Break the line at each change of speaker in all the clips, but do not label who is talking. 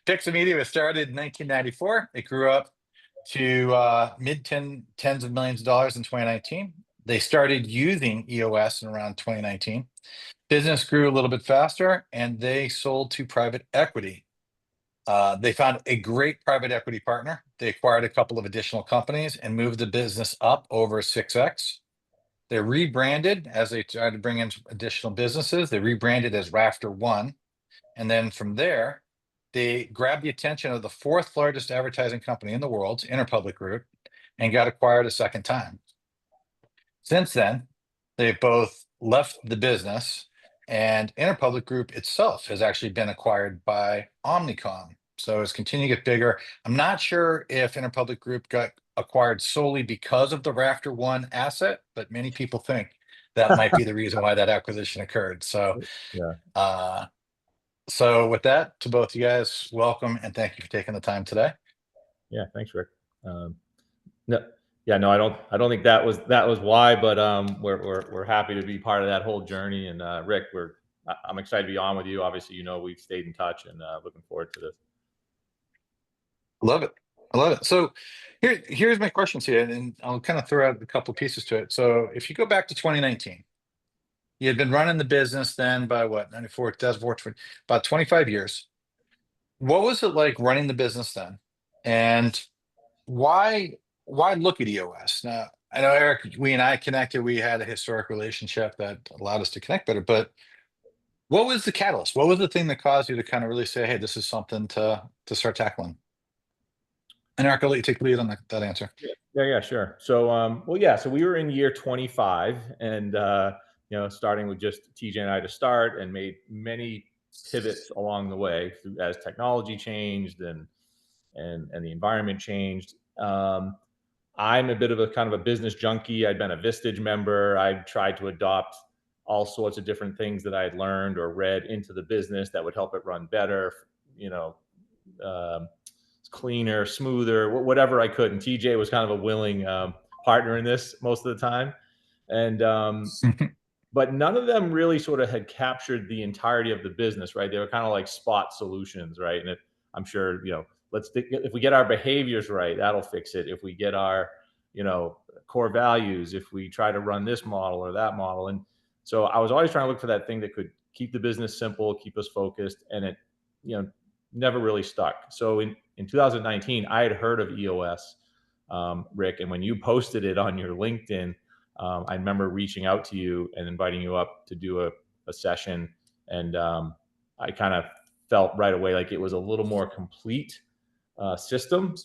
Pixel Media was started in 1994. It grew up to tens of millions of dollars in 2019. They started using EOS in around 2019. Business grew a little bit faster, and they sold to private equity. They found a great private equity partner. They acquired a couple of additional companies and moved the business up over 6x. They rebranded as they tried to bring in additional businesses. They rebranded as RafterOne. And then from there, they grabbed the attention of the fourth largest advertising company in the world, Interpublic Group, and got acquired a second time. Since then, they've both left the business, and Interpublic Group itself has actually been acquired by Omnicom. So it's continuing to get bigger. I'm not sure if Interpublic Group got acquired solely because of the RafterOne asset, but many people think that might be the reason why that acquisition occurred. So,
Yeah.
So with that, to both you guys, welcome and thank you for taking the time today.
Yeah, thanks, Rick. No, I don't think that was why, but we're happy to be part of that whole journey. And Rick, I'm excited to be on with you. Obviously, we've stayed in touch, and looking forward to this.
Love it. I love it. So here's my questions here, and I'll kind of throw out a couple of pieces to it. So if you go back to 2019, you had been running the business then by what, 94, 2004, about 25 years. What was it like running the business then? And why look at EOS? Now, I know Erik, we and I connected, we had a historic relationship that allowed us to connect better, but what was the catalyst? What was the thing that caused you to kind of really say, hey, this is something to start tackling? And Erik, I'll let you take the lead on that answer.
Yeah, sure. So, so we were in year 25, and starting with just TJ and I to start, and made many pivots along the way as technology changed and the environment changed. I'm a bit of a kind of a business junkie. I'd been a Vistage member. I tried to adopt all sorts of different things that I had learned or read into the business that would help it run better, cleaner, smoother, whatever I could. And TJ was kind of a willing partner in this most of the time. And but none of them really sort of had captured the entirety of the business, right? They were kind of like spot solutions, right? And I'm sure, if we get our behaviors right, that'll fix it. If we get our, core values, if we try to run this model or that model. And so I was always trying to look for that thing that could keep the business simple, keep us focused, and it, never really stuck. So in 2019, I had heard of EOS, Rick, and when you posted it on your LinkedIn, I remember reaching out to you and inviting you up to do a session. And I kind of felt right away like it was a little more complete system.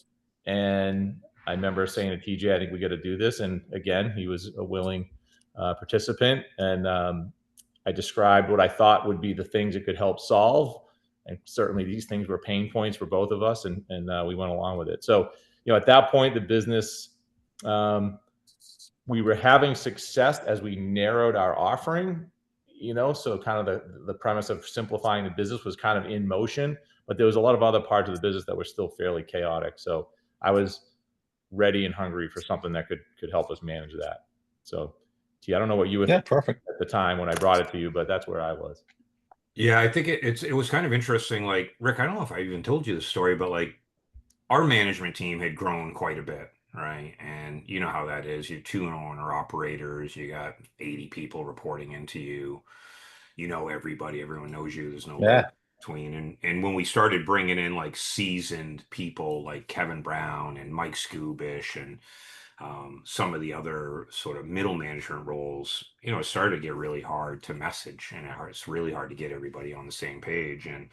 And I remember saying to TJ, I think we got to do this. And again, he was a willing participant. And I described what I thought would be the things it could help solve. And certainly these things were pain points for both of us. And we went along with it. So, at that point, the business, we were having success as we narrowed our offering, so kind of the premise of simplifying the business was kind of in motion, but there was a lot of other parts of the business that were still fairly chaotic. So I was ready and hungry for something that could help us manage that. So, I don't know what you were thinking
perfect
at the time when I brought it to you, but that's where I was.
Yeah, I think it was kind of interesting. Like, Rick, I don't know if I even told you the story, but like our management team had grown quite a bit, right? And you know how that is. You have two owner operators, you got 80 people reporting into you. You know everybody, everyone knows you. There's no layer between. And when we started bringing in like seasoned people like Kevin Brown and Mike Skubish and some of the other sort of middle management roles, it started to get really hard to message, and it's really hard to get everybody on the same page. And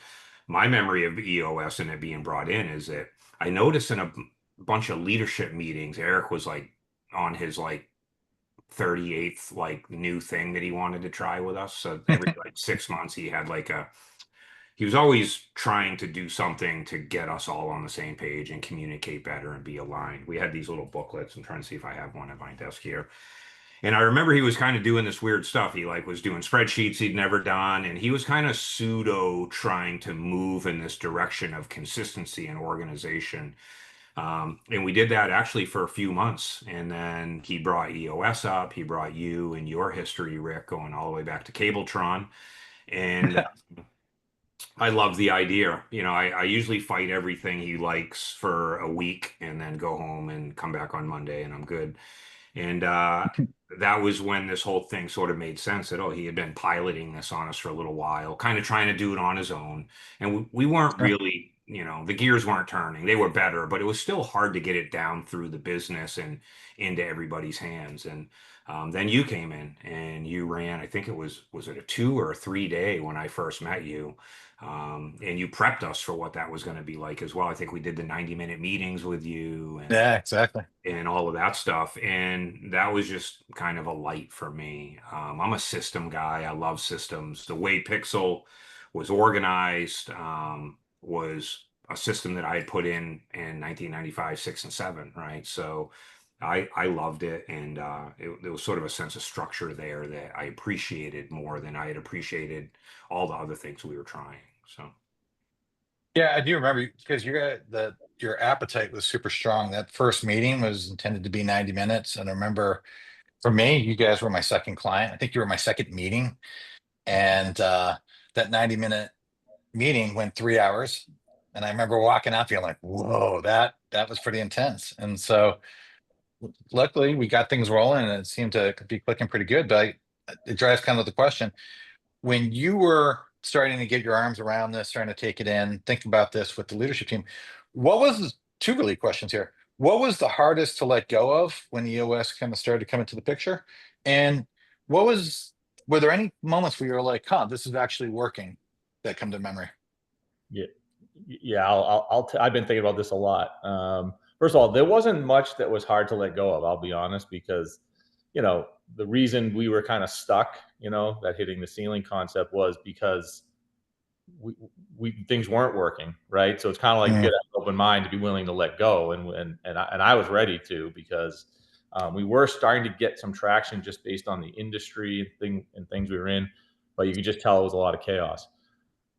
my memory of EOS and it being brought in is that I noticed in a bunch of leadership meetings, Erik was like on his like 38th like new thing that he wanted to try with us. So every like 6 months he was always trying to do something to get us all on the same page and communicate better and be aligned. We had these little booklets. I'm trying to see if I have one at my desk here. And I remember he was kind of doing this weird stuff. He like was doing spreadsheets he'd never done. And he was kind of pseudo trying to move in this direction of consistency and organization. And we did that actually for a few months. And then he brought EOS up. He brought you and your history, Rick, going all the way back to Cabletron. And I love the idea. I usually fight everything he likes for a week and then go home and come back on Monday and I'm good. And that was when this whole thing sort of made sense that, oh, he had been piloting this on us for a little while, kind of trying to do it on his own. And we weren't
Sure.
really, the gears weren't turning. They were better, but it was still hard to get it down through the business and into everybody's hands. And then you came in and you ran, I think was it a 2 or 3 day when I first met you? And you prepped us for what that was going to be like as well. I think we did the 90-minute meetings with you
Yeah, exactly.
and all of that stuff. And that was just kind of a light for me. I'm a system guy. I love systems. The way Pixel was organized was a system that I had put in 1995, 6, and 7, right? So I loved it, and there was sort of a sense of structure there that I appreciated more than I had appreciated all the other things we were trying. So.
Yeah, I do remember because your appetite was super strong. That first meeting was intended to be 90 minutes. And I remember for me, you guys were my second client. I think you were my second meeting. And that 90-minute meeting went 3 hours. And I remember walking out feeling like, whoa, that was pretty intense. And so luckily we got things rolling and it seemed to be clicking pretty good. But it drives kind of the question, when you were starting to get your arms around this, starting to take it in, think about this with the leadership team, what was two really questions here? What was the hardest to let go of when EOS kind of started to come into the picture? And were there any moments where you were like, huh, this is actually working that come to memory?
Yeah, yeah. I've been thinking about this a lot. First of all, there wasn't much that was hard to let go of. I'll be honest, because the reason we were kind of stuck, that hitting the ceiling concept was because we things weren't working, right? So it's kind of like you
Mm,
get an open mind to be willing to let go, and I was ready to, because we were starting to get some traction just based on the industry and things we were in, but you could just tell it was a lot of chaos.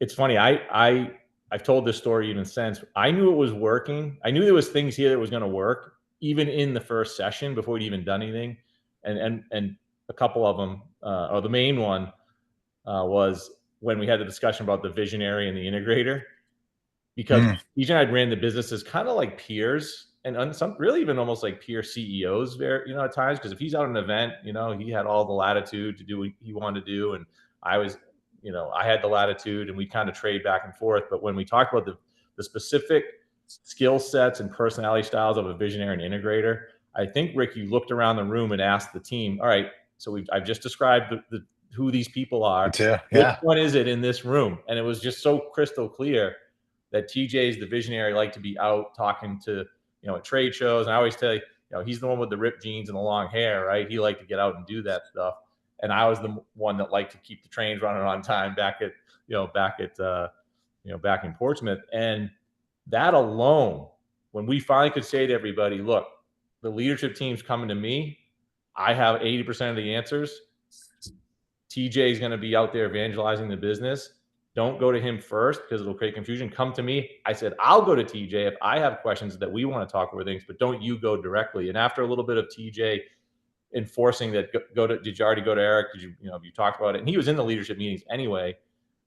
It's funny. I've told this story even since. I knew it was working. I knew there was things here that was going to work even in the first session before we'd even done anything. And a couple of them, or the main one, was when we had the discussion about the visionary and the integrator, because
mm,
each and I ran the businesses kind of like peers, and some really even almost like peer CEOs there, at times, because if he's out at an event, he had all the latitude to do what he wanted to do. And I was, I had the latitude, and we kind of trade back and forth. But when we talked about the specific skill sets and personality styles of a visionary and integrator, I think, Rick, you looked around the room and asked the team, all right, so I've just described who these people
me
are.
too.
Which
Yeah.
one is it in this room? And it was just so crystal clear that TJ's the visionary, like to be out talking to, at trade shows. And I always tell you, he's the one with the ripped jeans and the long hair, right? He liked to get out and do that stuff. And I was the one that liked to keep the trains running on time back in Portsmouth. And that alone, when we finally could say to everybody, look, the leadership team's coming to me, I have 80% of the answers. TJ is going to be out there evangelizing the business. Don't go to him first because it'll create confusion. Come to me. I said, I'll go to TJ if I have questions that we want to talk over things, but don't you go directly. And after a little bit of TJ enforcing that, did you already go to Erik? Did have you talked about it? And he was in the leadership meetings anyway.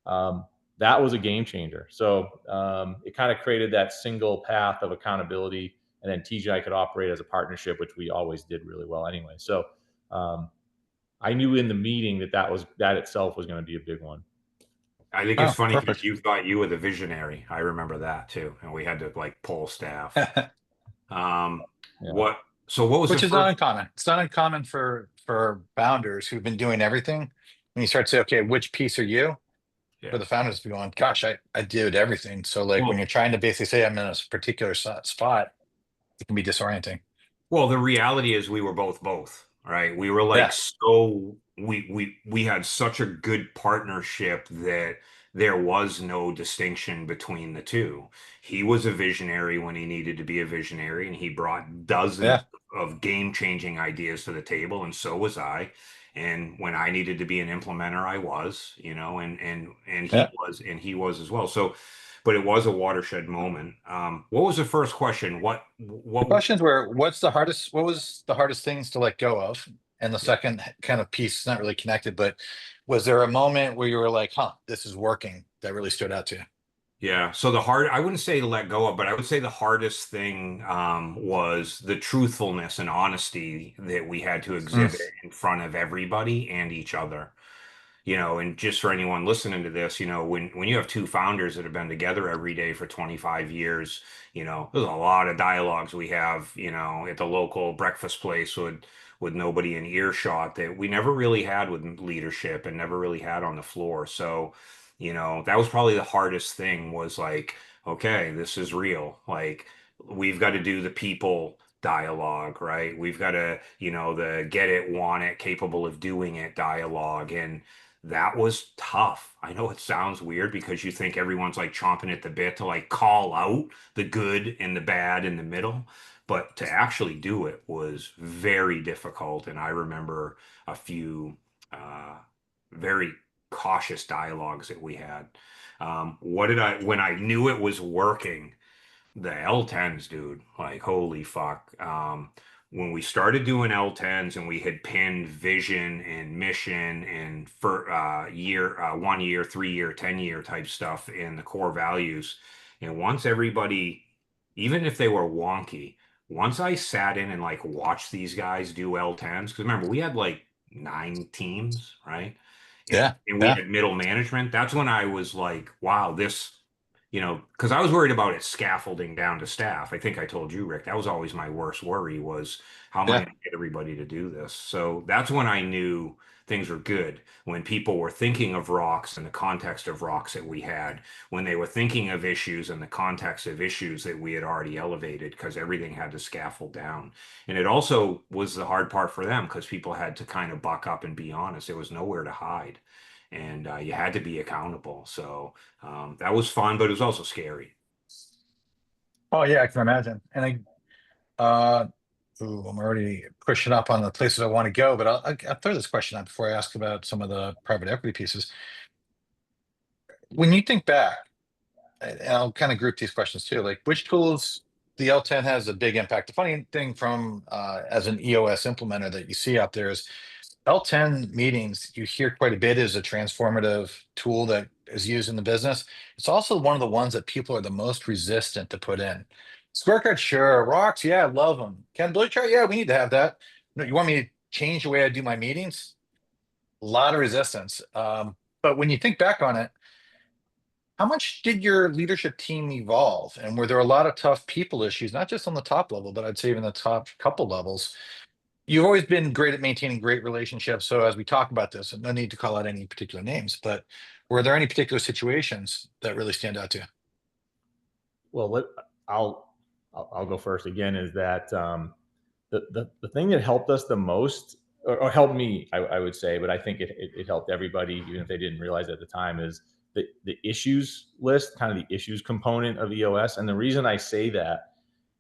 That was a game changer. So it kind of created that single path of accountability. And then TJ and I could operate as a partnership, which we always did really well anyway. So I knew in the meeting that itself was going to be a big one.
I think it's
Oh,
funny because
perfect.
you thought you were the visionary. I remember that too, and we had to like pull staff.
Yeah.
What was the
Which is not
first?
uncommon. It's not uncommon for founders who've been doing everything. When you start to say, okay, which piece are you? For
Yeah.
the founders to be going, gosh, I did everything. So like when
Well,
you're trying to basically say I'm in a particular spot, it can be disorienting.
well, the reality is we were both, right? We were like
Yeah.
so we had such a good partnership that there was no distinction between the two. He was a visionary when he needed to be a visionary, and he brought
Yeah.
dozens of game-changing ideas to the table, and so was I. And when I needed to be an implementer, I was, and
Yeah.
he was as well. So, but it was a watershed moment. What was the first question?
The questions were, what was the hardest things to let go of? And the second kind of piece is not really connected, but was there a moment where you were like, huh, this is working, that really stood out to you?
Yeah. So I wouldn't say to let go of, but I would say the hardest thing was the truthfulness and honesty that we had to exhibit
Mm.
in front of everybody and each other. And just for anyone listening to this, when you have two founders that have been together every day for 25 years, there's a lot of dialogues we have, at the local breakfast place with nobody in earshot that we never really had with leadership and never really had on the floor. So, that was probably the hardest thing was like, okay, this is real. Like we've got to do the people dialogue, right? We've got to, the get it, want it, capable of doing it dialogue. And that was tough. I know it sounds weird because you think everyone's like chomping at the bit to like call out the good and the bad in the middle, but to actually do it was very difficult. And I remember a few very cautious dialogues that we had. When I knew it was working, the L10s, dude, like holy fuck. When we started doing L10s and we had pinned vision and mission and for 1 year, 3 year, 10 year type stuff in the core values, and once everybody, even if they were wonky, once I sat in and like watched these guys do L10s, because remember we had like 9 teams, right? And
Yeah.
and we
Yeah.
had middle management. That's when I was like, wow, this because I was worried about it scaffolding down to staff. I think I told you, Rick, that was always my worst worry was how am I
Yeah.
going to get everybody to do this? So that's when I knew things were good. When people were thinking of rocks in the context of rocks that we had, when they were thinking of issues in the context of issues that we had already elevated, because everything had to scaffold down. And it also was the hard part for them because people had to kind of buck up and be honest. There was nowhere to hide. And you had to be accountable. So that was fun, but it was also scary.
Oh yeah, I can imagine. And uh, I'm already pushing up on the places I want to go, but I'll throw this question out before I ask about some of the private equity pieces. When you think back, and I'll kind of group these questions too, like which tools the L10 has a big impact. The funny thing from as an EOS implementer that you see out there is L10 meetings, you hear quite a bit is a transformative tool that is used in the business. It's also one of the ones that people are the most resistant to put in. Scorecard, sure. Rocks, yeah, I love them. Accountability chart, yeah, we need to have that. No, you want me to change the way I do my meetings? A lot of resistance. But when you think back on it, how much did your leadership team evolve? And were there a lot of tough people issues, not just on the top level, but I'd say even the top couple levels? You've always been great at maintaining great relationships. So as we talk about this, and no need to call out any particular names, but were there any particular situations that really stand out to you?
Well, I'll go first again. Is that the thing that helped us the most, or helped me, I would say, but I think it helped everybody, even if they didn't realize it at the time, is the issues list, kind of the issues component of EOS. And the reason I say that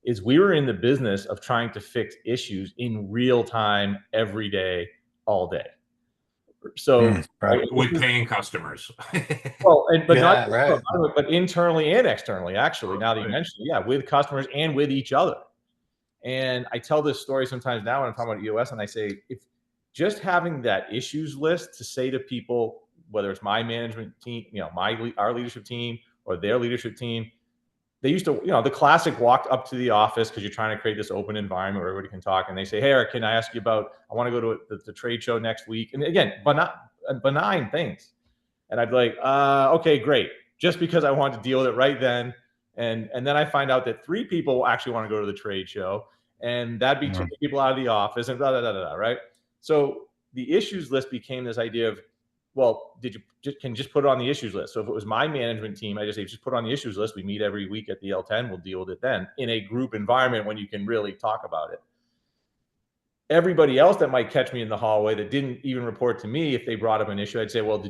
is we were in the business of trying to fix issues in real time, every day, all day. So
Right.
With paying customers.
well, but not
Yeah,
just
right.
but internally and externally, actually, now that you mentioned it, yeah, with customers and with each other. And I tell this story sometimes now when I'm talking about EOS, and I say, if just having that issues list to say to people, whether it's my management team, our leadership team or their leadership team, they used to, the classic walk up to the office because you're trying to create this open environment where everybody can talk. And they say, hey, Erik, can I ask you I want to go to the trade show next week. And again, but not benign things. And I'd be like, okay, great. Just because I want to deal with it right then. And then I find out that 3 people actually want to go to the trade show. And that'd be 2 people out of the office and blah, blah, blah, blah, right? So the issues list became this idea of, well, can you just put it on the issues list? So if it was my management team, I just say, just put it on the issues list. We meet every week at the L10. We'll deal with it then in a group environment when you can really talk about it. Everybody else that might catch me in the hallway that didn't even report to me, if they brought up an issue, I'd say, well,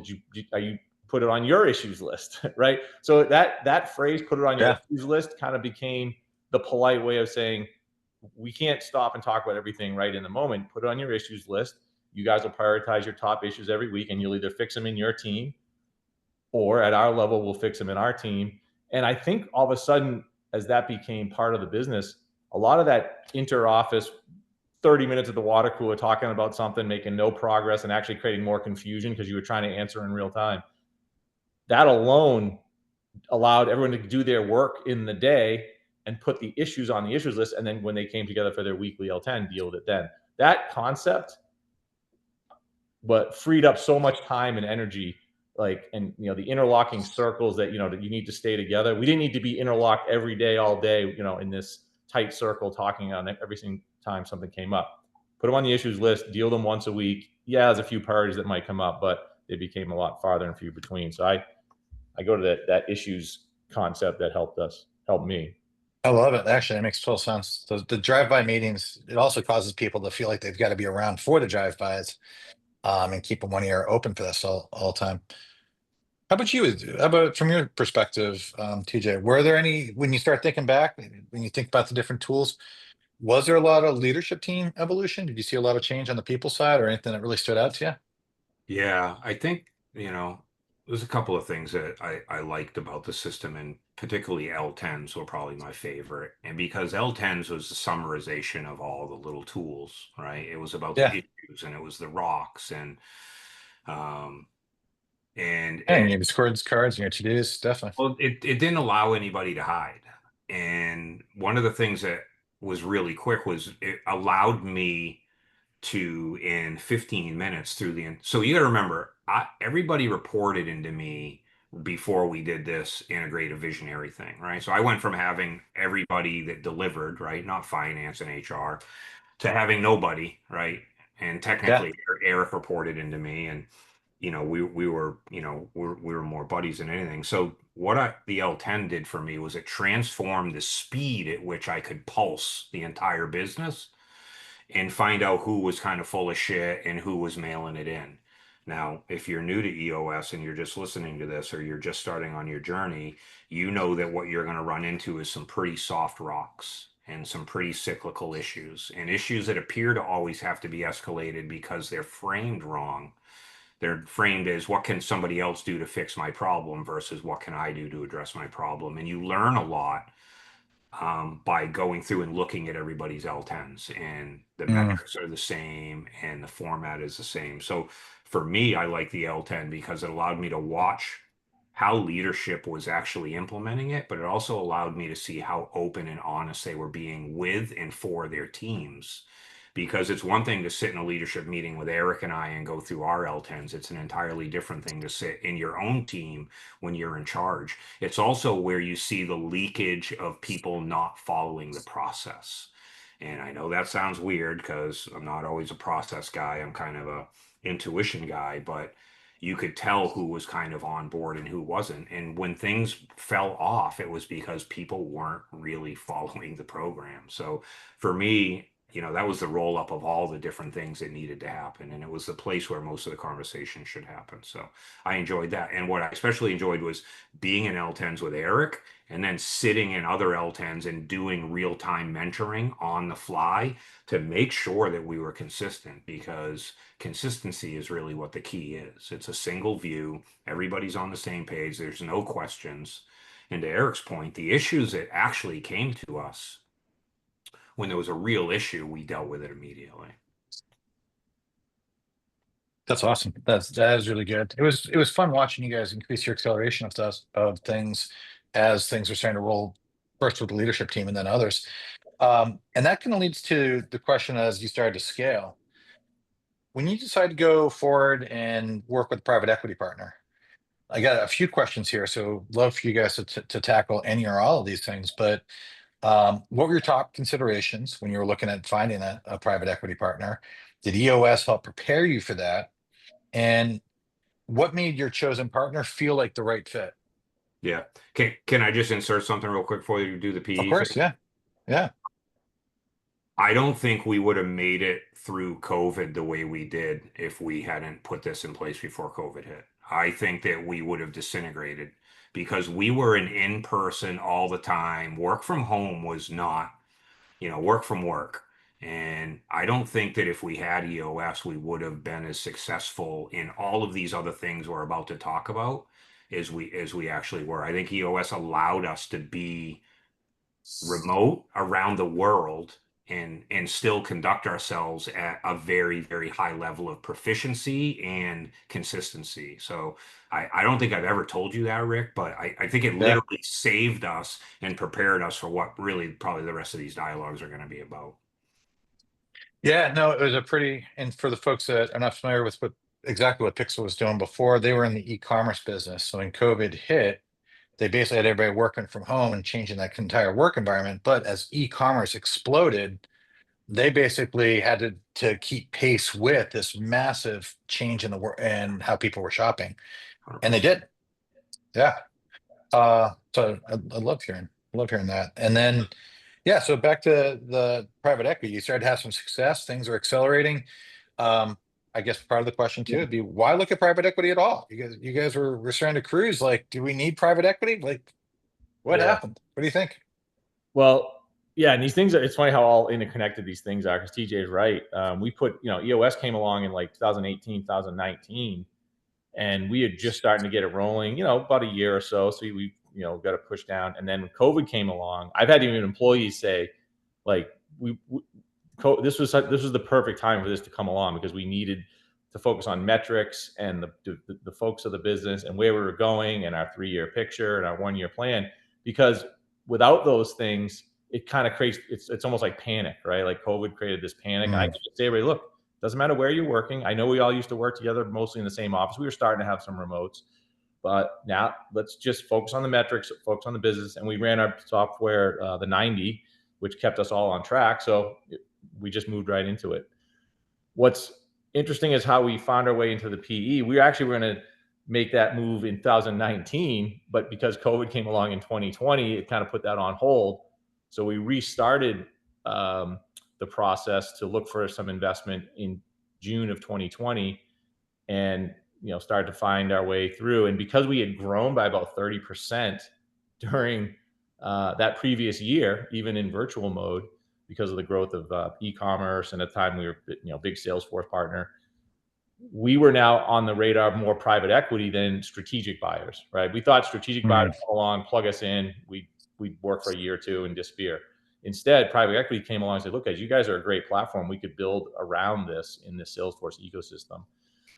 are you put it on your issues list, right? So that phrase, put it on your issues list, kind of became the polite way of saying, we can't stop and talk about everything right in the moment. Put it on your issues list. You guys will prioritize your top issues every week, and you'll either fix them in your team or at our level, we'll fix them in our team. And I think all of a sudden, as that became part of the business, a lot of that inter-office 30 minutes at the water cooler talking about something, making no progress, and actually creating more confusion because you were trying to answer in real time. That alone allowed everyone to do their work in the day and put the issues on the issues list. And then when they came together for their weekly L10, deal with it then. That concept, but freed up so much time and energy, like, and, you know, the interlocking circles that, you know, that you need to stay together. We didn't need to be interlocked every day, all day, you know, in this tight circle talking on every single time something came up. Put them on the issues list, deal them once a week. Yeah, there's a few priorities that might come up, but they became a lot farther and few between. So I go to that issues concept that helped me.
I love it. Actually, it makes total sense. The drive-by meetings, it also causes people to feel like they've got to be around for the drive-bys, and keeping one ear open for this all the time. How about you? How about from your perspective, TJ? Were there any, when you start thinking back, when you think about the different tools, was there a lot of leadership team evolution? Did you see a lot of change on the people side, or anything that really stood out to you?
Yeah, I think, there's a couple of things that I liked about the system, and particularly L10s were probably my favorite. And because L10s was the summarization of all the little tools, right? It was about the
Yeah,
issues, and it was the rocks, um
and
and
you scored cards and your to-dos, definitely.
well, it didn't allow anybody to hide. And one of the things that was really quick was it allowed me to, in 15 minutes through so you got to remember, everybody reported into me before we did this integrated visionary thing, right? So I went from having everybody that delivered, right, not finance and HR, to having nobody, right? And
Yeah.
technically Erik reported into me, and we were, we were more buddies than anything. So what the L10 did for me was it transformed the speed at which I could pulse the entire business and find out who was kind of full of shit and who was mailing it in. Now, if you're new to EOS and you're just listening to this, or you're just starting on your journey, you know that what you're going to run into is some pretty soft rocks and some pretty cyclical issues, and issues that appear to always have to be escalated because they're framed wrong. They're framed as, what can somebody else do to fix my problem, versus what can I do to address my problem. And you learn a lot by going through and looking at everybody's L10s, and the
Mm,
metrics are the same and the format is the same. So for me, I like the L10 because it allowed me to watch how leadership was actually implementing it, but it also allowed me to see how open and honest they were being with and for their teams. Because it's one thing to sit in a leadership meeting with Erik and I and go through our L10s. It's an entirely different thing to sit in your own team when you're in charge. It's also where you see the leakage of people not following the process. And I know that sounds weird because I'm not always a process guy. I'm kind of a intuition guy, but you could tell who was kind of on board and who wasn't. And when things fell off, it was because people weren't really following the program. So for me, that was the roll up of all the different things that needed to happen. And it was the place where most of the conversation should happen. So I enjoyed that. And what I especially enjoyed was being in L10s with Erik, and then sitting in other L10s and doing real time mentoring on the fly to make sure that we were consistent, because consistency is really what the key is. It's a single view. Everybody's on the same page. There's no questions. And to Erik's point, the issues that actually came to us, when there was a real issue, we dealt with it immediately.
that's awesome. That is really good. It was fun watching you guys increase your acceleration of things as things are starting to roll, first with the leadership team and then others. And that kind of leads to the question, as you started to scale. When you decide to go forward and work with a private equity partner, I got a few questions here, so love for you guys to tackle any or all of these things. But what were your top considerations when you were looking at finding a private equity partner? Did EOS help prepare you for that? And what made your chosen partner feel like the right fit?
Yeah. Can I just insert something real quick before you do the
Of
PE thing?
course, yeah, yeah.
I don't think we would have made it through COVID the way we did if we hadn't put this in place before COVID hit. I think that we would have disintegrated because we were in person all the time. Work from home was not, work from work. And I don't think that if we had EOS, we would have been as successful in all of these other things we're about to talk about as we actually were. I think EOS allowed us to be remote around the world and still conduct ourselves at a very, very high level of proficiency and consistency. So I don't think I've ever told you that, Rick, but I think it
Yeah.
literally saved us and prepared us for what really probably the rest of these dialogues are going to be about.
Yeah, no, it was a pretty, and for the folks that are not familiar with exactly what Pixel was doing before, they were in the e-commerce business. So when COVID hit, they basically had everybody working from home and changing that entire work environment. But as e-commerce exploded, they basically had to keep pace with this massive change in the work and how people were shopping. And they
100%.
did. Yeah. So I love hearing that. And then, yeah, so back to the private equity, you started to have some success, things are accelerating. I guess part of the question too would be why look at private equity at all? You guys were starting to cruise. Like, do we need private equity? Like, what
Yeah.
happened? What do you think?
Well, yeah, and these things it's funny how all interconnected these things are, because TJ is right. We put, EOS came along in like 2018, 2019, and we had just starting to get it rolling, about a year or so. So we, got it pushed down. And then when COVID came along, I've had even employees say, like, this was the perfect time for this to come along, because we needed to focus on metrics and the folks of the business and where we were going and our 3-year picture and our 1-year plan. Because without those things, it kind of creates, it's almost like panic, right? Like COVID created this panic. And I can just say, everybody, look, doesn't matter where you're working. I know we all used to work together mostly in the same office. We were starting to have some remotes, but now let's just focus on the metrics, focus on the business. And we ran our software, the 90, which kept us all on track. So we just moved right into it. What's interesting is how we found our way into the PE. We actually were going to make that move in 2019, but because COVID came along in 2020, it kind of put that on hold. So we restarted the process to look for some investment in June of 2020, and started to find our way through. And because we had grown by about 30% during that previous year, even in virtual mode, because of the growth of e-commerce, and at the time we were big Salesforce partner, we were now on the radar of more private equity than strategic buyers, right? We thought strategic buyers come along, plug us in, we'd work for a year or two and disappear. Instead, private equity came along and said, look, guys, you guys are a great platform. We could build around this in this Salesforce ecosystem.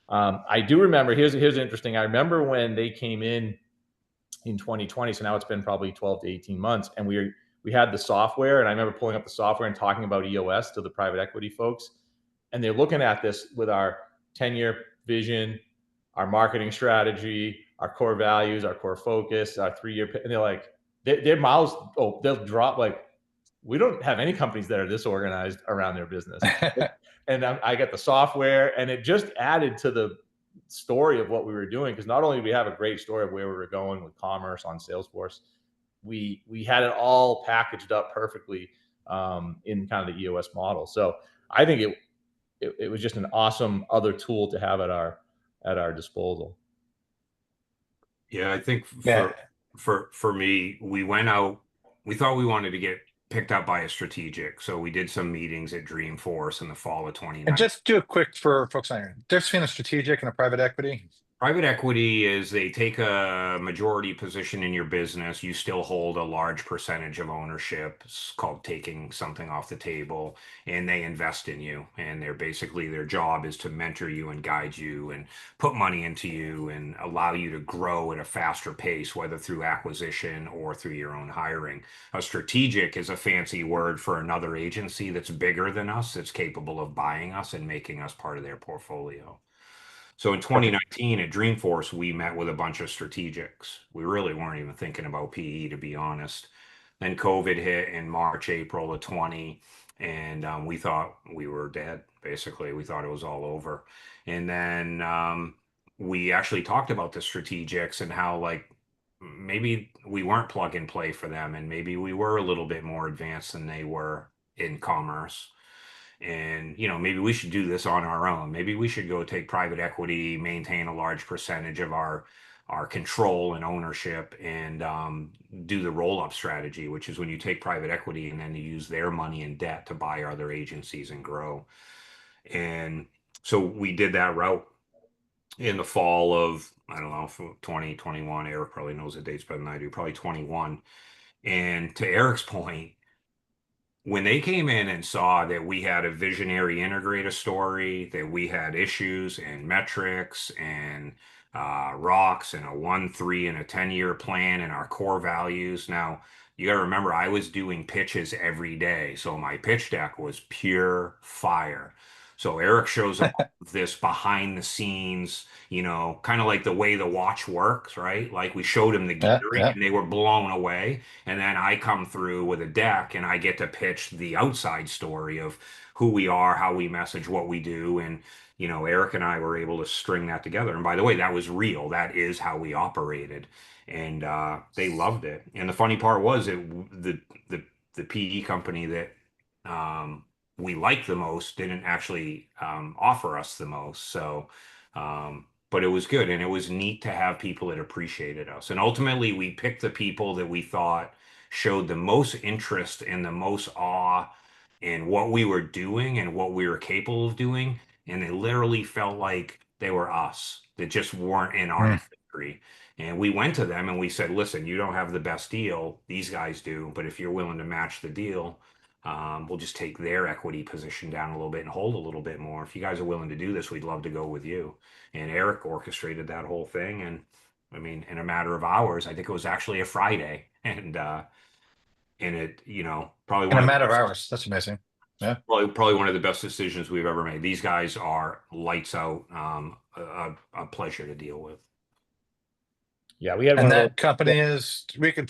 I do remember, here's interesting. I remember when they came in 2020. So now it's been probably 12 to 18 months. And we had the software, and I remember pulling up the software and talking about EOS to the private equity folks. And they're looking at this with our 10-year vision, our marketing strategy, our core values, our core focus, our 3-year, and they're like, their mouths, they'll drop like, we don't have any companies that are this organized around their business. And I got the software, and it just added to the story of what we were doing, because not only do we have a great story of where we were going with commerce on Salesforce, we had it all packaged up perfectly in kind of the EOS model. So I think it was just an awesome other tool to have at our disposal.
Yeah, I think for me, we went out, we thought we wanted to get picked up by a strategic. So we did some meetings at Dreamforce in the fall of 2019.
And just do a quick for folks on here. Difference between a strategic and a private equity.
Private equity is they take a majority position in your business. You still hold a large percentage of ownership. It's called taking something off the table, and they invest in you. And they're basically, their job is to mentor you and guide you and put money into you and allow you to grow at a faster pace, whether through acquisition or through your own hiring. A strategic is a fancy word for another agency that's bigger than us, that's capable of buying us and making us part of their portfolio. So in 2019 at Dreamforce, we met with a bunch of strategics. We really weren't even thinking about PE, to be honest. Then COVID hit in March, April of 20, and we thought we were dead. Basically, we thought it was all over. And then we actually talked about the strategics and how, like, maybe we weren't plug and play for them, and maybe we were a little bit more advanced than they were in commerce. And maybe we should do this on our own. Maybe we should go take private equity, maintain a large percentage of our control and ownership, and do the roll-up strategy, which is when you take private equity and then you use their money and debt to buy other agencies and grow. And so we did that route in the fall of, I don't know, 2021. Erik probably knows the dates better than I do, probably 21. And to Erik's point, when they came in and saw that we had a visionary integrator story, that we had issues and metrics and rocks and a 1, 3, and a 10-year plan and our core values. Now, you got to remember, I was doing pitches every day. So my pitch deck was pure fire. So Erik shows up with this behind the scenes, kind of like the way the watch works, right? Like we showed them the
Yeah,
gearing
yeah.
and they were blown away. And then I come through with a deck and I get to pitch the outside story of who we are, how we message, what we do. And, Erik and I were able to string that together. And by the way, that was real. That is how we operated. And they loved it. And the funny part was the PE company that we liked the most didn't actually offer us the most. So, but it was good. And it was neat to have people that appreciated us. And ultimately, we picked the people that we thought showed the most interest and the most awe in what we were doing and what we were capable of doing. And they literally felt like they were us, that just weren't in our
Mm.
industry. And we went to them and we said, listen, you don't have the best deal. These guys do. But if you're willing to match the deal, we'll just take their equity position down a little bit and hold a little bit more. If you guys are willing to do this, we'd love to go with you. And Erik orchestrated that whole thing. And I mean, in a matter of hours, I think it was actually a Friday. And it, probably
In
one
a
of the
matter of
best,
hours. That's amazing. Yeah.
probably one of the best decisions we've ever made. These guys are lights out, a pleasure to deal with.
Yeah, we had one
And
of those.
that company is, we can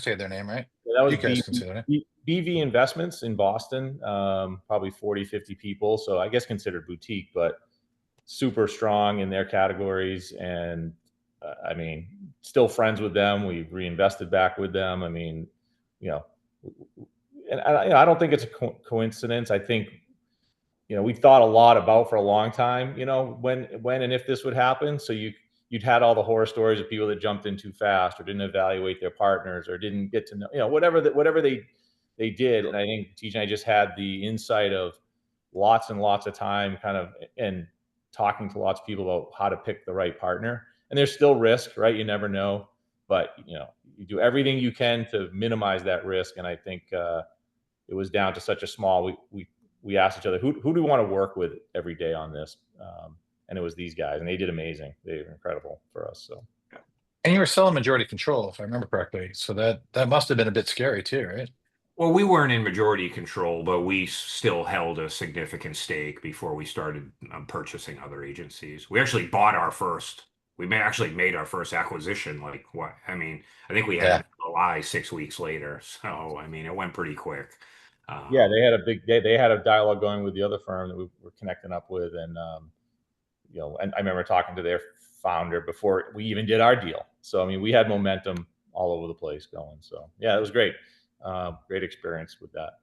say their name, right?
That was
You guys can say their name.
BV Investments in Boston, probably 40, 50 people. So I guess considered boutique, but super strong in their categories. And I mean, still friends with them. We've reinvested back with them. I mean, you know, and I don't think it's a coincidence. I think, we thought a lot about for a long time, when and if this would happen. So you'd had all the horror stories of people that jumped in too fast or didn't evaluate their partners or didn't get to know, whatever they did. And I think TJ and I just had the insight of lots and lots of time kind of, and talking to lots of people about how to pick the right partner. And there's still risk, right? You never know, but you do everything you can to minimize that risk. And I think it was down to such a small, we asked each other, who do we want to work with every day on this? And it was these guys, and they did amazing. They were incredible for us. So,
And you were selling majority control, if I remember correctly. So that must have been a bit scary too, right?
Well, we weren't in majority control, but we still held a significant stake before we started purchasing other agencies. We actually bought actually made our first acquisition. Like what? I mean, I think we had
Yeah.
an LI 6 weeks later. So, I mean, it went pretty quick.
yeah, they had they had a dialogue going with the other firm that we were connecting up with, and and I remember talking to their founder before we even did our deal. So I mean, we had momentum all over the place going. So yeah, it was great. Great experience with that.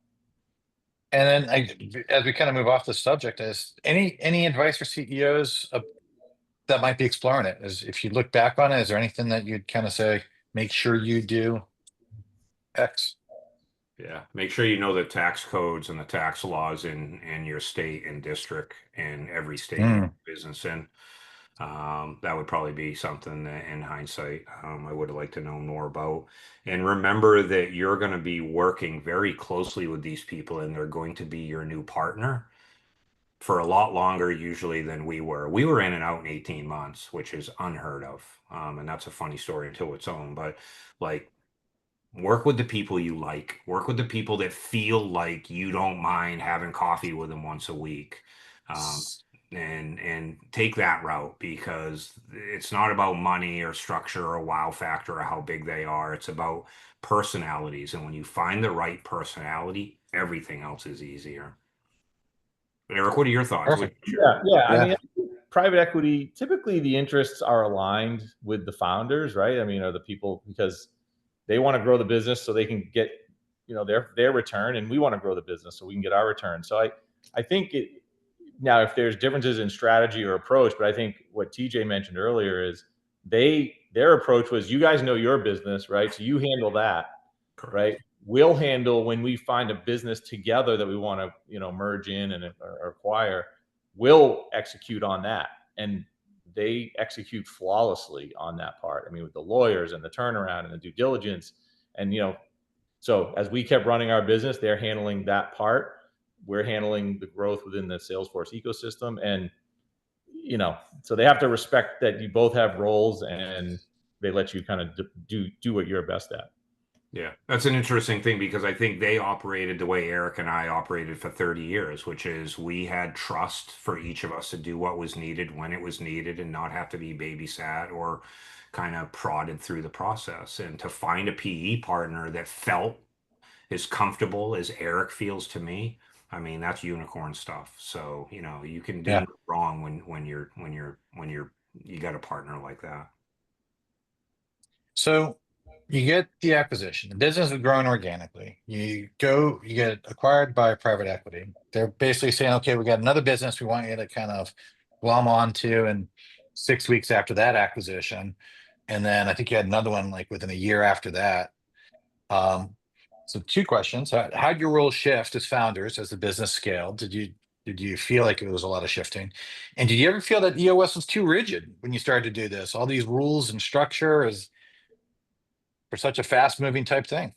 And then as we kind of move off the subject, is any advice for CEOs that might be exploring it? Is if you look back on it, is there anything that you'd kind of say, make sure you do X?
Yeah, make sure you know the tax codes and the tax laws in your state and district and every state you do business in. That would probably be something that in hindsight, I would like to know more about. And remember that you're going to be working very closely with these people and they're going to be your new partner for a lot longer usually than we were. We were in and out in 18 months, which is unheard of. And that's a funny story until its own, but like, work with the people you like. Work with the people that feel like you don't mind having coffee with them once a week. And take that route because it's not about money or structure or wow factor or how big they are. It's about personalities. And when you find the right personality, everything else is easier. Erik, what are your thoughts?
Perfect.
Yeah. I
Yeah.
mean, private equity, typically the interests are aligned with the founders, right? I mean, are the people, because they want to grow the business so they can get, their return, and we want to grow the business so we can get our return. So I think now if there's differences in strategy or approach, but I think what TJ mentioned earlier is their approach was, you guys know your business, right? So you handle that, right? We'll handle when we find a business together that we want to, merge in and or acquire. We'll execute on that, and they execute flawlessly on that part. I mean, with the lawyers and the turnaround and the due diligence, and So as we kept running our business, they're handling that part. We're handling the growth within the Salesforce ecosystem. And, so they have to respect that you both have roles, and they let you kind of do what you're best at.
Yeah, that's an interesting thing, because I think they operated the way Erik and I operated for 30 years, which is we had trust for each of us to do what was needed when it was needed and not have to be babysat or kind of prodded through the process. And to find a PE partner that felt as comfortable as Erik feels to me, I mean, that's unicorn stuff. So, you can do
Yeah.
no wrong when you got a partner like that.
So you get the acquisition. The business is growing organically. You get acquired by private equity. They're basically saying, okay, we got another business we want you to kind of glom onto. And 6 weeks after that acquisition, and then I think you had another one like within a year after that. So two questions: how'd your role shift as founders as the business scaled? Did you feel like it was a lot of shifting? And did you ever feel that EOS was too rigid when you started to do this? All these rules and structure is for such a fast moving type thing.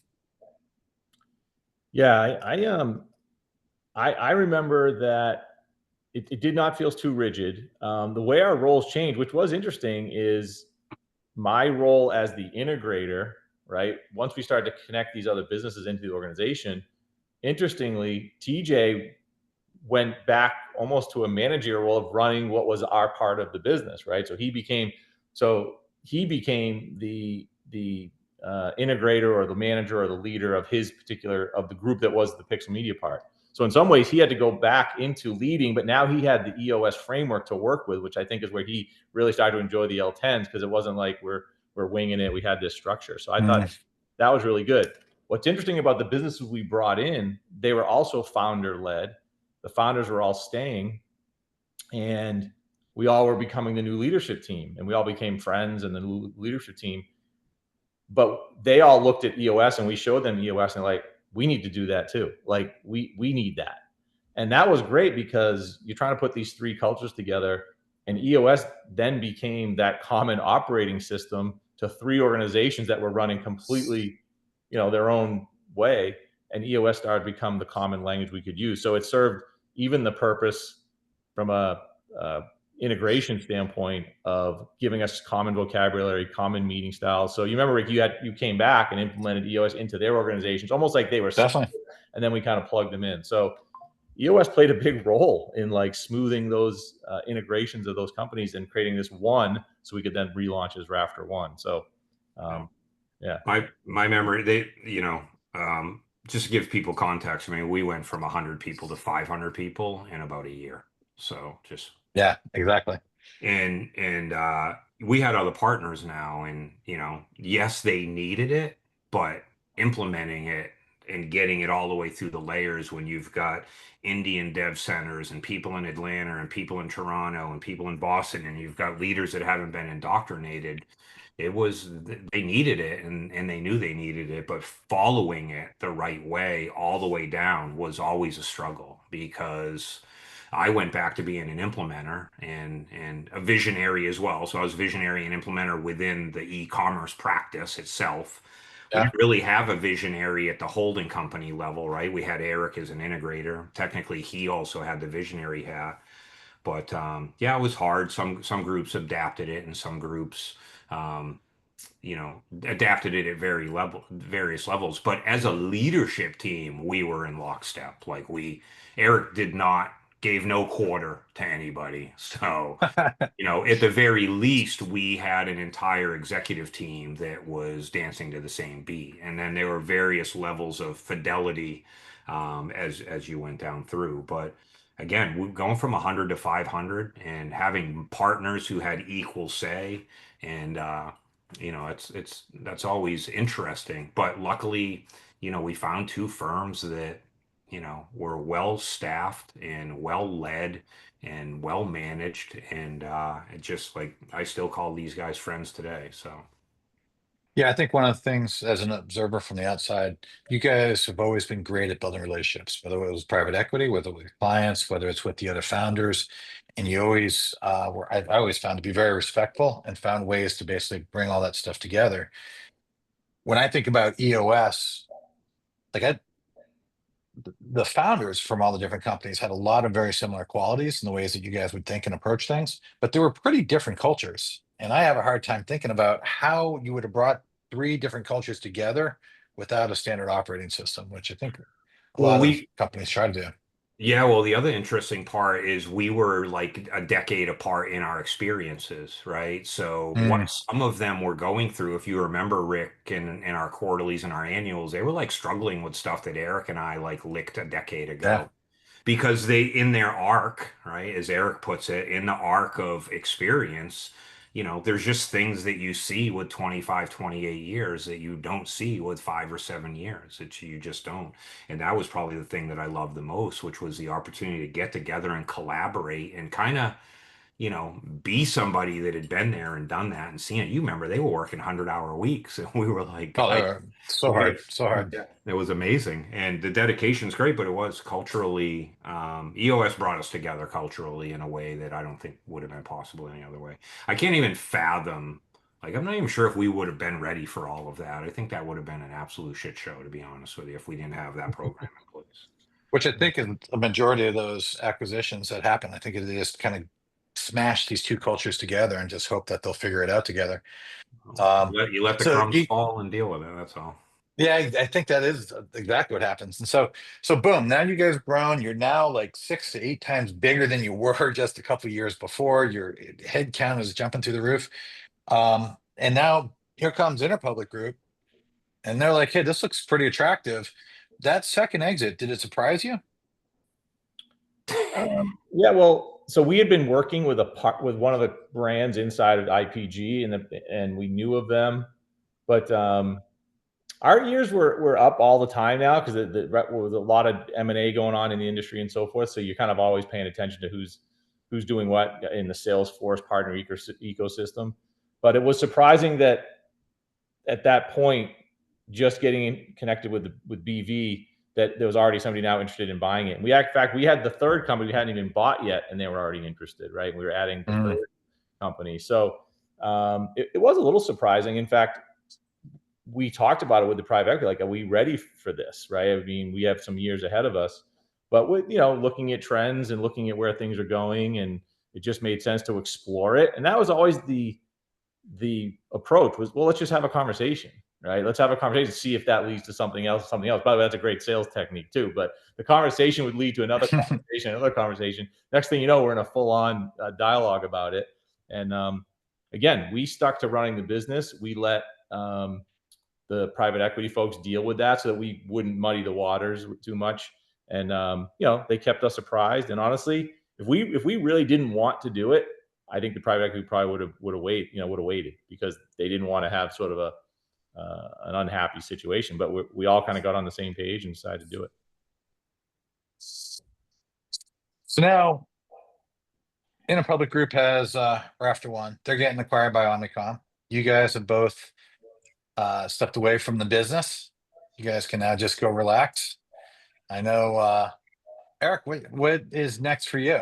Yeah, I remember that it did not feel too rigid. The way our roles changed, which was interesting, is my role as the integrator, right? Once we started to connect these other businesses into the organization, interestingly, TJ went back almost to a managerial role of running what was our part of the business, right? So he became the integrator or the manager or the leader of the group that was the Pixel Media part. So in some ways, he had to go back into leading, but now he had the EOS framework to work with, which I think is where he really started to enjoy the L10s, because it wasn't like we're winging it. We had this structure. So I thought that was really good. What's interesting about the businesses we brought in, they were also founder led. The founders were all staying, and we all were becoming the new leadership team, and we all became friends in the new leadership team. But they all looked at EOS, and we showed them EOS, and like, we need to do that too. Like we need that. And that was great, because you're trying to put these three cultures together, and EOS then became that common operating system to three organizations that were running completely, their own way. And EOS started to become the common language we could use. So it served even the purpose from a integration standpoint of giving us common vocabulary, common meeting styles. So you remember, Rick, you came back and implemented EOS into their organizations, almost like they were
Definitely.
and then we kind of plugged them in. So EOS played a big role in like smoothing those integrations of those companies and creating this one, so we could then relaunch as RafterOne. So, yeah.
My memory, just to give people context, I mean, we went from 100 people to 500 people in about a year. So just
Yeah, exactly.
and we had other partners now, and yes, they needed it, but implementing it and getting it all the way through the layers, when you've got Indian dev centers and people in Atlanta and people in Toronto and people in Boston, and you've got leaders that haven't been indoctrinated, they needed it, and they knew they needed it, but following it the right way all the way down was always a struggle, because I went back to being an implementer and a visionary as well. So I was visionary and implementer within the e-commerce practice itself. We didn't really have a visionary at the holding company level, right? We had Erik as an integrator. Technically, he also had the visionary hat. But yeah, it was hard. Some groups adapted it, and some groups adapted it at various levels. But as a leadership team, we were in lockstep. Like Erik gave no quarter to anybody. So, at the very least, we had an entire executive team that was dancing to the same beat. And then there were various levels of fidelity as you went down through. But again, we're going from 100 to 500 and having partners who had equal say, and that's always interesting. But luckily, we found two firms that were well staffed and well led and well managed, and it just, like, I still call these guys friends today. So
Yeah, I think one of the things as an observer from the outside, you guys have always been great at building relationships, whether it was private equity, whether it was clients, whether it's with the other founders. And you always I always found to be very respectful and found ways to basically bring all that stuff together. When I think about EOS, like the founders from all the different companies had a lot of very similar qualities in the ways that you guys would think and approach things, but they were pretty different cultures. And I have a hard time thinking about how you would have brought three different cultures together without a standard operating system, which I think a
Well,
lot of companies try to do.
yeah, well, the other interesting part is we were like a decade apart in our experiences, right? So what
Mm,
some of them were going through, if you remember, Rick, in our quarterlies and our annuals, they were like struggling with stuff that Erik and I like licked a decade
yeah.
ago because they in their arc, right, as Erik puts it, in the arc of experience, there's just things that you see with 25, 28 years that you don't see with 5 or 7 years. That you just don't. And that was probably the thing that I loved the most, which was the opportunity to get together and collaborate and kind of, be somebody that had been there and done that and seen it. You remember they were working 100-hour weeks, and we were like,
Oh, they
guys,
were so
we
hard,
have,
so hard.
yeah, it was amazing. And the dedication's great, but it was culturally, EOS brought us together culturally in a way that I don't think would have been possible any other way. I can't even fathom, like, I'm not even sure if we would have been ready for all of that. I think that would have been an absolute shit show, to be honest with you, if we didn't have that program in place.
Which I think is a majority of those acquisitions that happen. I think they just kind of smash these two cultures together and just hope that they'll figure it out together.
You let the
So
crumbs fall and deal with it. That's all.
yeah, I think that is exactly what happens. And so boom, now you guys grown. You're now like 6 to 8 times bigger than you were just a couple of years before. Your head count is jumping through the roof. And now here comes Interpublic Group, and they're like, "Hey, this looks pretty attractive." That second exit, did it surprise you?
Yeah, well, so we had been working with with one of the brands inside of IPG, and we knew of them, but our ears were up all the time now because there was a lot of M&A going on in the industry and so forth. So you're kind of always paying attention to who's doing what in the Salesforce partner ecosystem. But it was surprising that at that point, just getting connected with BV, that there was already somebody now interested in buying it. And in fact, we had the third company we hadn't even bought yet, and they were already interested, right? We were adding the
Mm,
third company. So it was a little surprising. In fact, we talked about it with the private equity, like, are we ready for this, right? I mean, we have some years ahead of us, but with, looking at trends and looking at where things are going, and it just made sense to explore it. And that was always the approach was, well, let's just have a conversation, right? Let's have a conversation, see if that leads to something else, something else. By the way, that's a great sales technique too, but the conversation would lead to another conversation, another conversation. Next thing you know, we're in a full-on dialogue about it. And again, we stuck to running the business. We let the private equity folks deal with that so that we wouldn't muddy the waters too much. And they kept us surprised. And honestly, if we really didn't want to do it, I think the private equity probably would have waited because they didn't want to have sort of an unhappy situation. But we all kind of got on the same page and decided to do it.
So now Interpublic Group has RafterOne. They're getting acquired by Omnicom. You guys have both stepped away from the business. You guys can now just go relax. I know, Erik, what is next for you?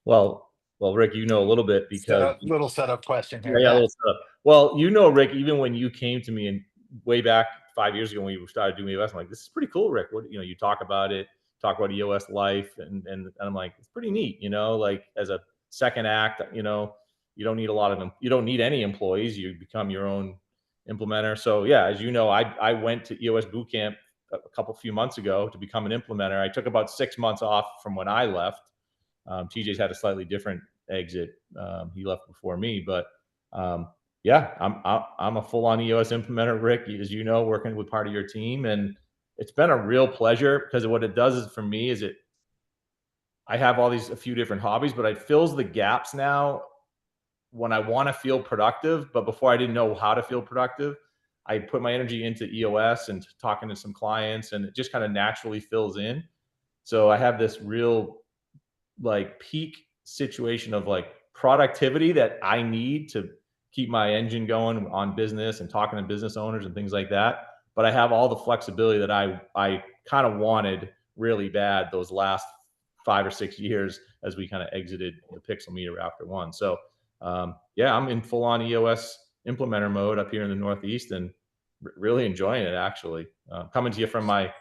Well, Rick, a little bit because
Little setup question here.
yeah, a little setup. Well, Rick, even when you came to me and way back 5 years ago when we started doing EOS, I'm like, this is pretty cool, Rick. What you talk about it, talk about EOS life, and I'm like, it's pretty neat, like as a second act, you don't need you don't need any employees. You become your own implementer. So yeah, as I went to EOS boot camp a few months ago to become an implementer. I took about 6 months off from when I left. TJ's had a slightly different exit. He left before me, but yeah, I'm a full-on EOS implementer, Rick, as working with part of your team, and it's been a real pleasure because what it does is for me is I have a few different hobbies, but it fills the gaps now when I want to feel productive. But before I didn't know how to feel productive, I put my energy into EOS and talking to some clients, and it just kind of naturally fills in. So I have this real like peak situation of like productivity that I need to keep my engine going on business and talking to business owners and things like that. But I have all the flexibility that I kind of wanted really bad those last 5 or 6 years as we kind of exited the Pixel Meter RafterOne. So yeah, I'm in full on EOS implementer mode up here in the Northeast, and really enjoying it, actually. Coming to you from my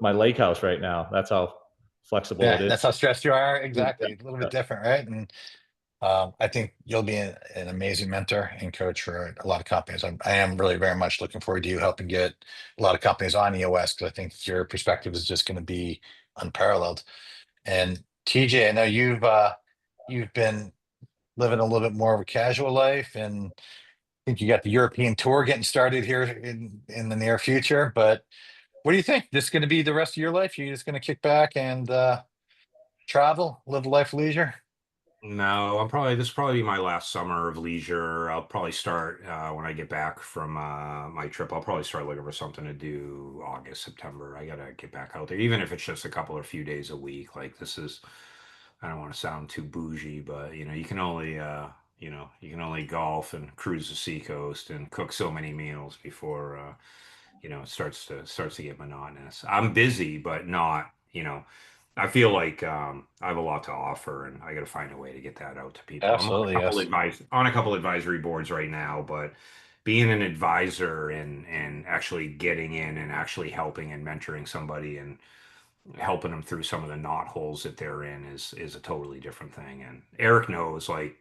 lake house right now. That's how flexible it
Yeah,
is.
that's how stressed you are. Exactly. A little bit different, right? And I think you'll be an amazing mentor and coach for a lot of companies. I am really very much looking forward to you helping get a lot of companies on EOS, because I think your perspective is just going to be unparalleled. And TJ, I know you've been living a little bit more of a casual life, and I think you got the European tour getting started here in the near future. But what do you think? This is going to be the rest of your life? You're just going to kick back and travel, live life leisure?
No, this will probably be my last summer of leisure. I'll probably start when I get back from my trip. I'll probably start looking for something to do August, September. I gotta get back out there, even if it's just a couple or few days a week. Like this is, I don't want to sound too bougie, but you can only you can only golf and cruise the seacoast and cook so many meals before it starts to get monotonous. I'm busy, but not, I feel like I have a lot to offer, and I got to find a way to get that out to people. I'm
Absolutely, yes.
on a couple advisory boards right now, but being an advisor and actually getting in and actually helping and mentoring somebody and helping them through some of the knot holes that they're in is a totally different thing. And Erik knows, like,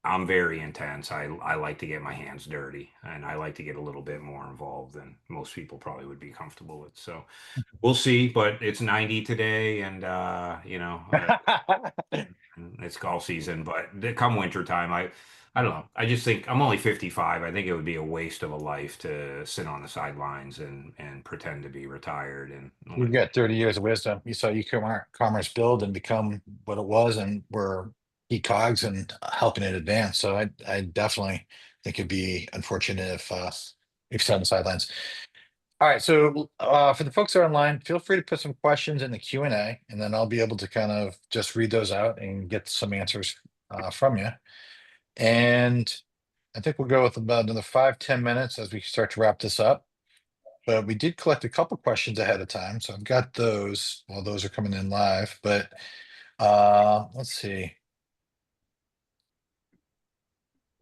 I'm very intense. I like to get my hands dirty, and I like to get a little bit more involved than most people probably would be comfortable with. So we'll see, but it's 90 today, and it's golf season. But come winter time, I don't know. I just think I'm only 55. I think it would be a waste of a life to sit on the sidelines and pretend to be retired and
You've got 30 years of wisdom. You saw e-commerce build and become what it was, and were key cogs and helping it advance. So I definitely think it'd be unfortunate if you sat on the sidelines. All right. So for the folks that are online, feel free to put some questions in the Q&A, and then I'll be able to kind of just read those out and get some answers from you. And I think we'll go with about another 5-10 minutes as we start to wrap this up. But we did collect a couple questions ahead of time, so I've got those. Well, those are coming in live, but let's see.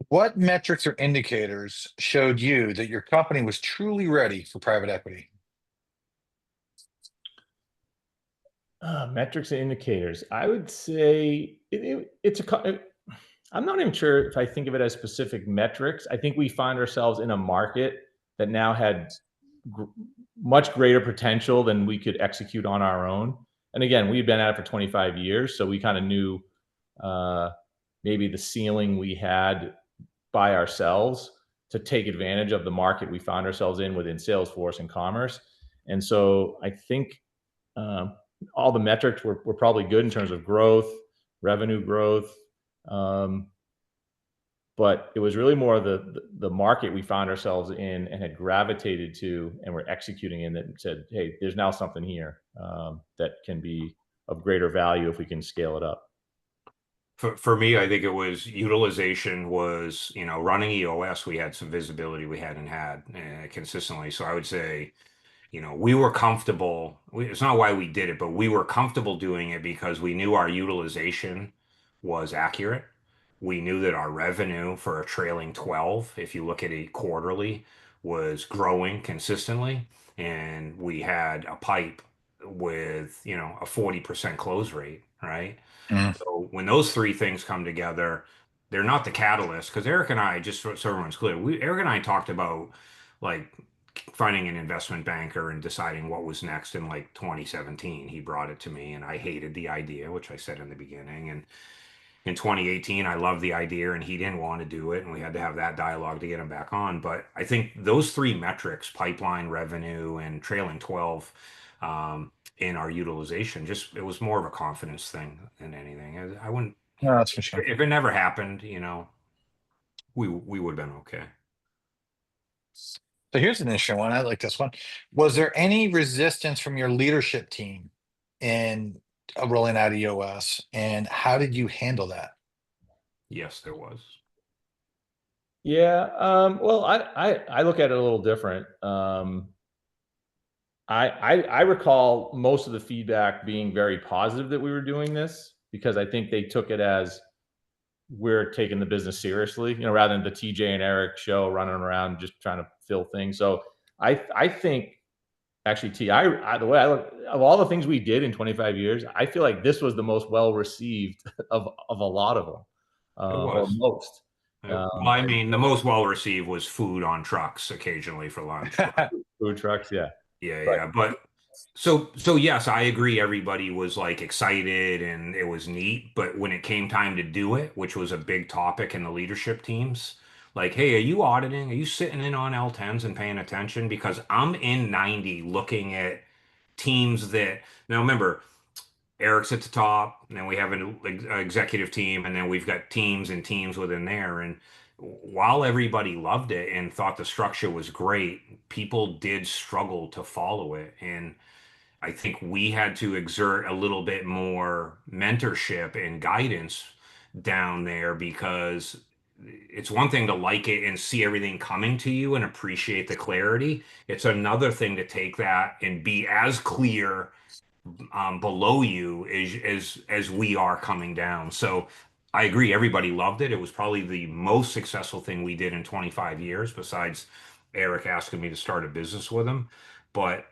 What metrics or indicators showed you that your company was truly ready for private equity?
Metrics and indicators. I would say I'm not even sure if I think of it as specific metrics. I think we find ourselves in a market that now had much greater potential than we could execute on our own. And again, we've been at it for 25 years, so we kind of knew maybe the ceiling we had by ourselves to take advantage of the market we found ourselves in within Salesforce and commerce. And so I think all the metrics were probably good in terms of growth, revenue growth. But it was really more the market we found ourselves in and had gravitated to, and we're executing in, that said, hey, there's now something here that can be of greater value if we can scale it up.
For me, I think it was utilization was, running EOS, we had some visibility we hadn't had consistently. So I would say, we were comfortable. It's not why we did it, but we were comfortable doing it because we knew our utilization was accurate. We knew that our revenue for a trailing 12, if you look at it quarterly, was growing consistently. And we had a pipe with, a 40% close rate, right?
Mm.
So when those three things come together, they're not the catalyst. Because Erik and I, just so everyone's clear, Erik and I talked about, like, finding an investment banker and deciding what was next in like 2017. He brought it to me, and I hated the idea, which I said in the beginning. And in 2018, I loved the idea, and he didn't want to do it, and we had to have that dialogue to get him back on. But I think those three metrics, pipeline, revenue, and trailing 12, in our utilization, just, it was more of a confidence thing than anything. I wouldn't,
No, that's for sure.
if it never happened, we would have been okay.
So here's an interesting one. I like this one. Was there any resistance from your leadership team in rolling out EOS, and how did you handle that?
Yes, there was.
Yeah. Well, I look at it a little different. I recall most of the feedback being very positive that we were doing this, because I think they took it as we're taking the business seriously, rather than the TJ and Erik show running around just trying to fill things. So I think actually, the way I look, of all the things we did in 25 years, I feel like this was the most well received of a lot of them,
It
or
was.
most.
Well, I mean, the most well received was food on trucks occasionally for lunch.
Food trucks, yeah.
Yeah,
But
yeah. But so yes, I agree. Everybody was like excited and it was neat. But when it came time to do it, which was a big topic in the leadership teams, like, hey, are you auditing? Are you sitting in on L10s and paying attention? Because I'm in 90 looking at teams that now remember, Eric's at the top, and then we have an executive team, and then we've got teams and teams within there. And while everybody loved it and thought the structure was great, people did struggle to follow it. And I think we had to exert a little bit more mentorship and guidance down there because it's one thing to like it and see everything coming to you and appreciate the clarity. It's another thing to take that and be as clear below you as we are coming down. So I agree, everybody loved it. It was probably the most successful thing we did in 25 years, besides Erik asking me to start a business with him. But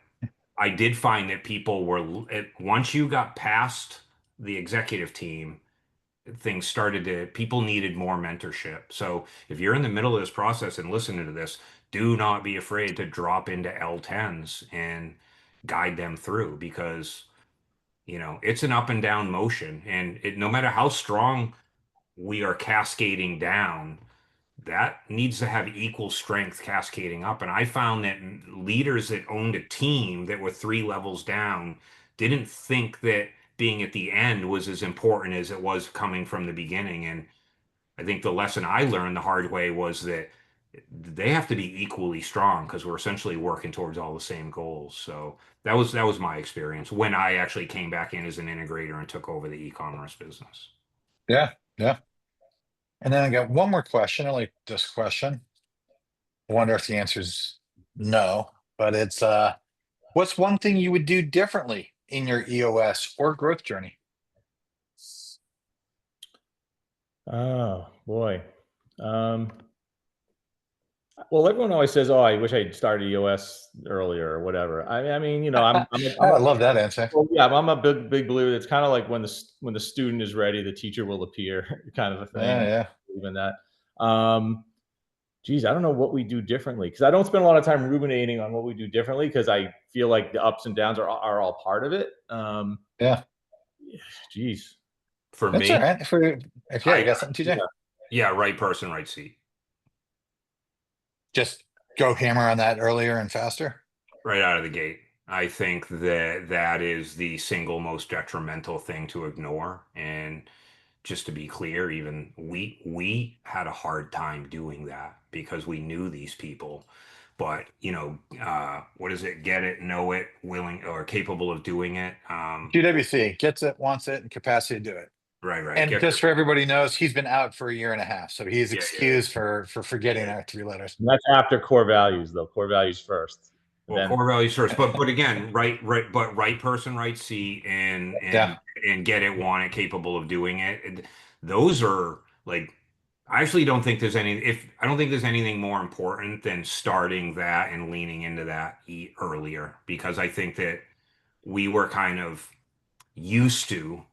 I did find that people were once you got past the executive team, things started to people needed more mentorship. So if you're in the middle of this process and listening to this, do not be afraid to drop into L10s and guide them through because it's an up and down motion, and no matter how strong we are cascading down, that needs to have equal strength cascading up. And I found that leaders that owned a team that were 3 levels down didn't think that being at the end was as important as it was coming from the beginning. And I think the lesson I learned the hard way was that they have to be equally strong because we're essentially working towards all the same goals. So that was my experience when I actually came back in as an integrator and took over the e-commerce business.
Yeah, yeah. And then I got one more question. I like this question. I wonder if the answer is no, but it's what's one thing you would do differently in your EOS or growth journey?
oh boy. Well, everyone always says, "Oh, I wish I'd started EOS earlier or whatever." I mean,
I love that answer.
well, yeah, I'm a big believer. It's kind of like when the student is ready, the teacher will appear, kind of a thing.
Yeah, yeah.
Even that. Geez, I don't know what we do differently because I don't spend a lot of time ruminating on what we do differently because I feel like the ups and downs are all part of it.
Yeah.
Geez.
For
That's
me,
all right. If you got something, TJ,
yeah, right person, right seat.
just go hammer on that earlier and faster.
Right out of the gate. I think that is the single most detrimental thing to ignore. And just to be clear, even we had a hard time doing that because we knew these people. But what is it? Get it, know it, willing or capable of doing it.
QWC gets it, wants it, and capacity to do it.
Right.
And
Get
just for everybody knows, he's been out for a year and a half, so he's
Yeah,
excused for forgetting our 3 letters.
And that's after core values, though. Core values first.
Well, core values first, but again, right person, right seat, and
Yeah.
and get it, want it, capable of doing it. Those are like, I actually don't think there's I don't think there's anything more important than starting that and leaning into that earlier because I think that we were kind of used to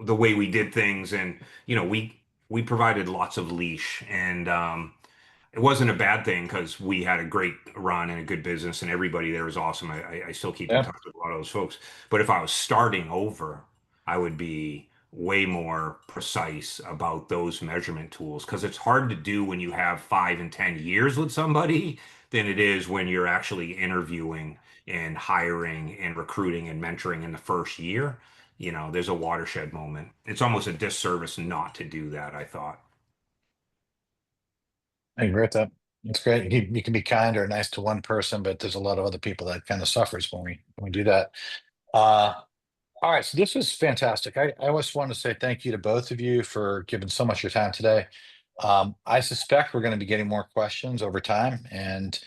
the way we did things, and we provided lots of leash, and it wasn't a bad thing because we had a great run and a good business and everybody there was awesome. I still keep in
Yeah.
touch with a lot of those folks. But if I was starting over, I would be way more precise about those measurement tools because it's hard to do when you have 5 and 10 years with somebody than it is when you're actually interviewing and hiring and recruiting and mentoring in the first year. There's a watershed moment. It's almost a disservice not to do that, I thought.
I agree with that. It's great. You can be kind or nice to one person, but there's a lot of other people that kind of suffers when we do that. All right, so this was fantastic. I always want to say thank you to both of you for giving so much of your time today. I suspect we're going to be getting more questions over time, and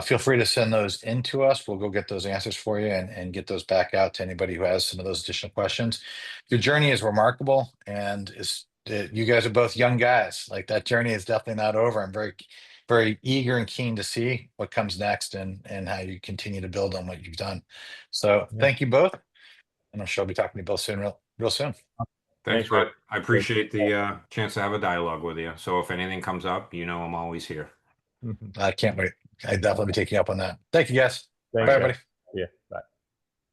feel free to send those in to us. We'll go get those answers for you and get those back out to anybody who has some of those additional questions. Your journey is remarkable, and you guys are both young guys. Like that journey is definitely not over. I'm very very eager and keen to see what comes next and how you continue to build on what you've done. So thank you both. And I'm sure I'll be talking to you both soon, real soon.
Thanks,
Thanks,
bud.
Rick.
I appreciate the chance to have a dialogue with you. So if anything comes up, you know I'm always here.
I can't wait. I definitely be taking you up on that. Thank you, guys.
Thanks,
Bye,
guys.
everybody.
Yeah, bye.